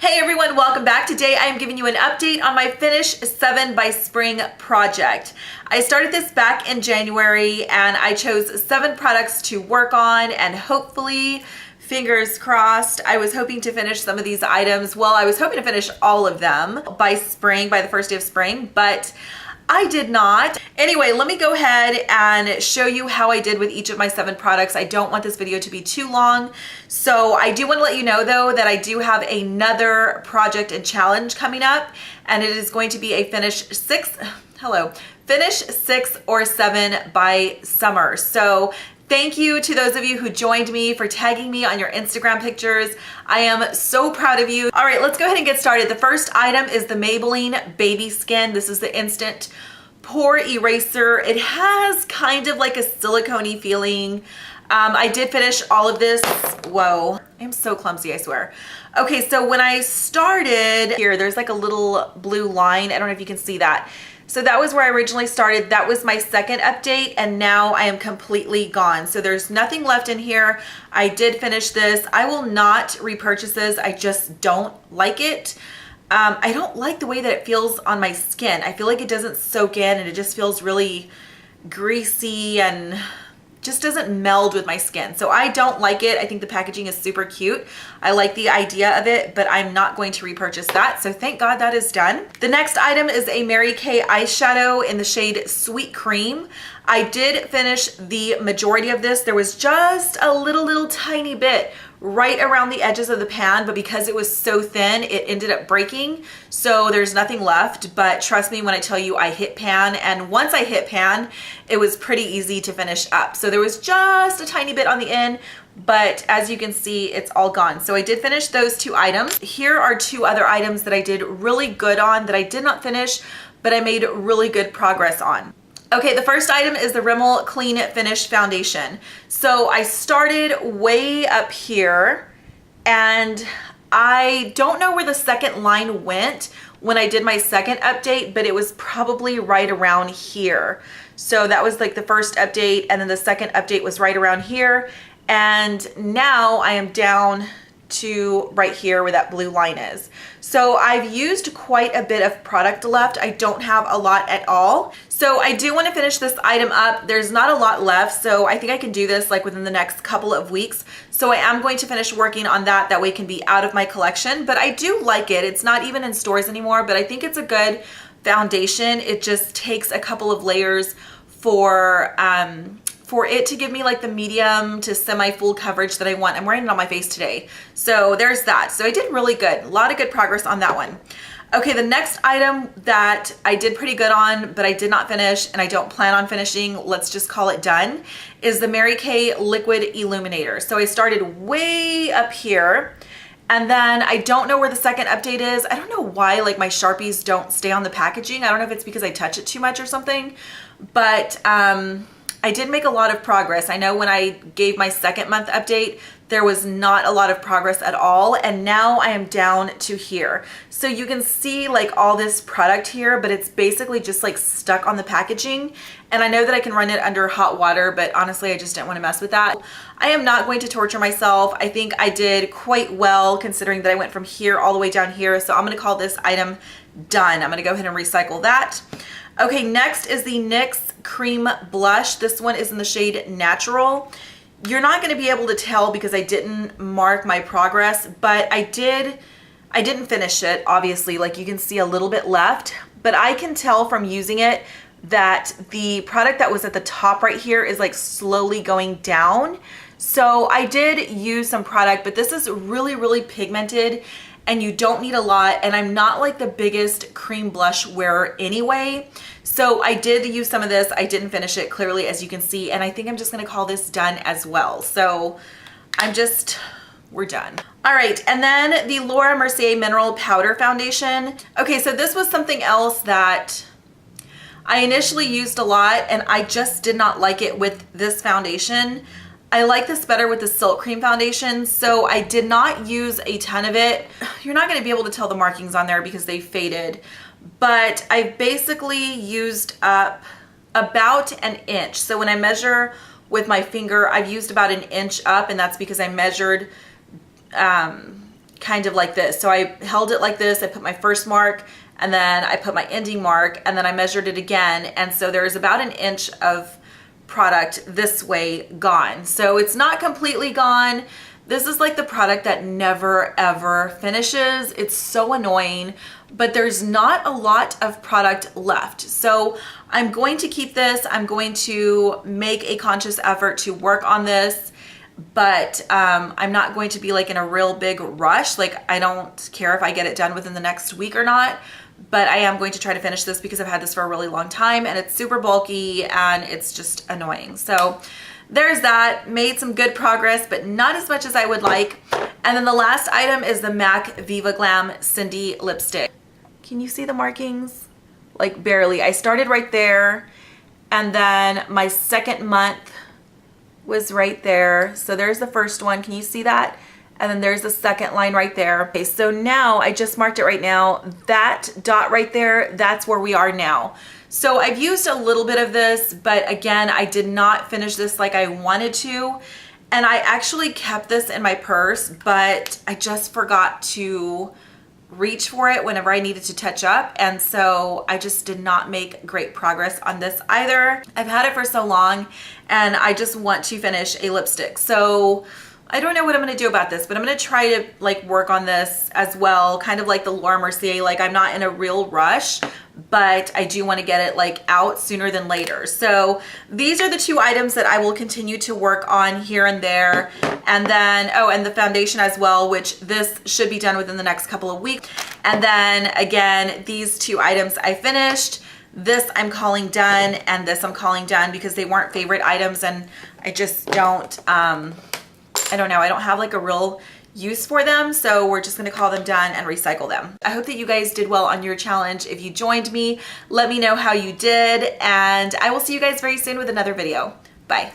Hey everyone, welcome back. Today I am giving you an update on my Finish 7 by Spring project. I started this back in January and I chose 7 products to work on, and hopefully, fingers crossed, I was hoping to finish some of these items. Well, I was hoping to finish all of them by spring, by the first day of spring, but I did not. Anyway, let me go ahead and show you how I did with each of my 7 products. I don't want this video to be too long. So I do want to let you know though that I do have another project and challenge coming up, and it is going to be a finish 6 or 7 by summer. So thank you to those of you who joined me for tagging me on your Instagram pictures. I am so proud of you. All right, let's go ahead and get started. The first item is the Maybelline Baby Skin. This is the Instant Pore Eraser. It has kind of like a silicone-y feeling. I did finish all of this. Whoa, I'm so clumsy, I swear. Okay, so when I started here, there's like a little blue line. I don't know if you can see that. So that was where I originally started. That was my second update, and now I am completely gone. So there's nothing left in here. I did finish this. I will not repurchase this. I just don't like it. I don't like the way that it feels on my skin. I feel like it doesn't soak in, and it just feels really greasy and just doesn't meld with my skin. So I don't like it. I think the packaging is super cute. I like the idea of it, but I'm not going to repurchase that. So thank God that is done. The next item is a Mary Kay eyeshadow in the shade Sweet Cream. I did finish the majority of this. There was just a little tiny bit right around the edges of the pan, but because it was so thin, it ended up breaking. So there's nothing left, but trust me when I tell you I hit pan, and once I hit pan, it was pretty easy to finish up. So there was just a tiny bit on the end, but as you can see, it's all gone. So I did finish those 2 items. Here are 2 other items that I did really good on that I did not finish, but I made really good progress on. Okay, the first item is the Rimmel Clean Finish Foundation. So I started way up here, and I don't know where the second line went when I did my second update, but it was probably right around here. So that was like the first update, and then the second update was right around here. And now I am down to right here where that blue line is. So I've used quite a bit of product left. I don't have a lot at all. So I do want to finish this item up. There's not a lot left, so I think I can do this like within the next couple of weeks. So I am going to finish working on that. That way it can be out of my collection, but I do like it. It's not even in stores anymore, but I think it's a good foundation. It just takes a couple of layers for it to give me like the medium to semi-full coverage that I want. I'm wearing it on my face today. So there's that. So I did really good. A lot of good progress on that one. Okay, the next item that I did pretty good on, but I did not finish and I don't plan on finishing, let's just call it done, is the Mary Kay Liquid Illuminator. So I started way up here, and then I don't know where the second update is. I don't know why like my Sharpies don't stay on the packaging. I don't know if it's because I touch it too much or something, but I did make a lot of progress. I know when I gave my second month update, there was not a lot of progress at all, and now I am down to here. So you can see like all this product here, but it's basically just like stuck on the packaging. And I know that I can run it under hot water, but honestly, I just didn't want to mess with that. I am not going to torture myself. I think I did quite well considering that I went from here all the way down here. So I'm going to call this item done. I'm going to go ahead and recycle that. Okay, next is the NYX Cream Blush. This one is in the shade Natural. You're not going to be able to tell because I didn't mark my progress, but I didn't finish it, obviously. Like you can see a little bit left, but I can tell from using it that the product that was at the top right here is like slowly going down. So I did use some product, but this is really pigmented, and you don't need a lot, and I'm not like the biggest cream blush wearer anyway. So I did use some of this. I didn't finish it clearly, as you can see, and I think I'm just gonna call this done as well. So we're done. All right, and then the Laura Mercier Mineral Powder Foundation. Okay, so this was something else that I initially used a lot, and I just did not like it with this foundation. I like this better with the Silk Cream foundation, so I did not use a ton of it. You're not gonna be able to tell the markings on there because they faded, but I basically used up about an inch. So when I measure with my finger, I've used about an inch up, and that's because I measured kind of like this. So I held it like this, I put my first mark, and then I put my ending mark, and then I measured it again. And so there's about an inch of product this way gone. So it's not completely gone. This is like the product that never ever finishes. It's so annoying, but there's not a lot of product left. So I'm going to keep this. I'm going to make a conscious effort to work on this, but I'm not going to be like in a real big rush. Like, I don't care if I get it done within the next week or not, but I am going to try to finish this because I've had this for a really long time and it's super bulky and it's just annoying. So there's that. Made some good progress, but not as much as I would like. And then the last item is the MAC Viva Glam Cindy lipstick. Can you see the markings? Like barely. I started right there, and then my second month was right there. So there's the first one. Can you see that? And then there's the second line right there. Okay, so now I just marked it right now. That dot right there, that's where we are now. So I've used a little bit of this, but again, I did not finish this like I wanted to. And I actually kept this in my purse, but I just forgot to reach for it whenever I needed to touch up. And so I just did not make great progress on this either. I've had it for so long and I just want to finish a lipstick. So I don't know what I'm going to do about this, but I'm going to try to like work on this as well. Kind of like the Laura Mercier, like I'm not in a real rush, but I do want to get it like out sooner than later. So these are the two items that I will continue to work on here and there. And then, oh, and the foundation as well, which this should be done within the next couple of weeks. And then again, these two items I finished. This I'm calling done, and this I'm calling done because they weren't favorite items, and I just don't, I don't know, I don't have like a real use for them, so we're just gonna call them done and recycle them. I hope that you guys did well on your challenge. If you joined me, let me know how you did, and I will see you guys very soon with another video. Bye.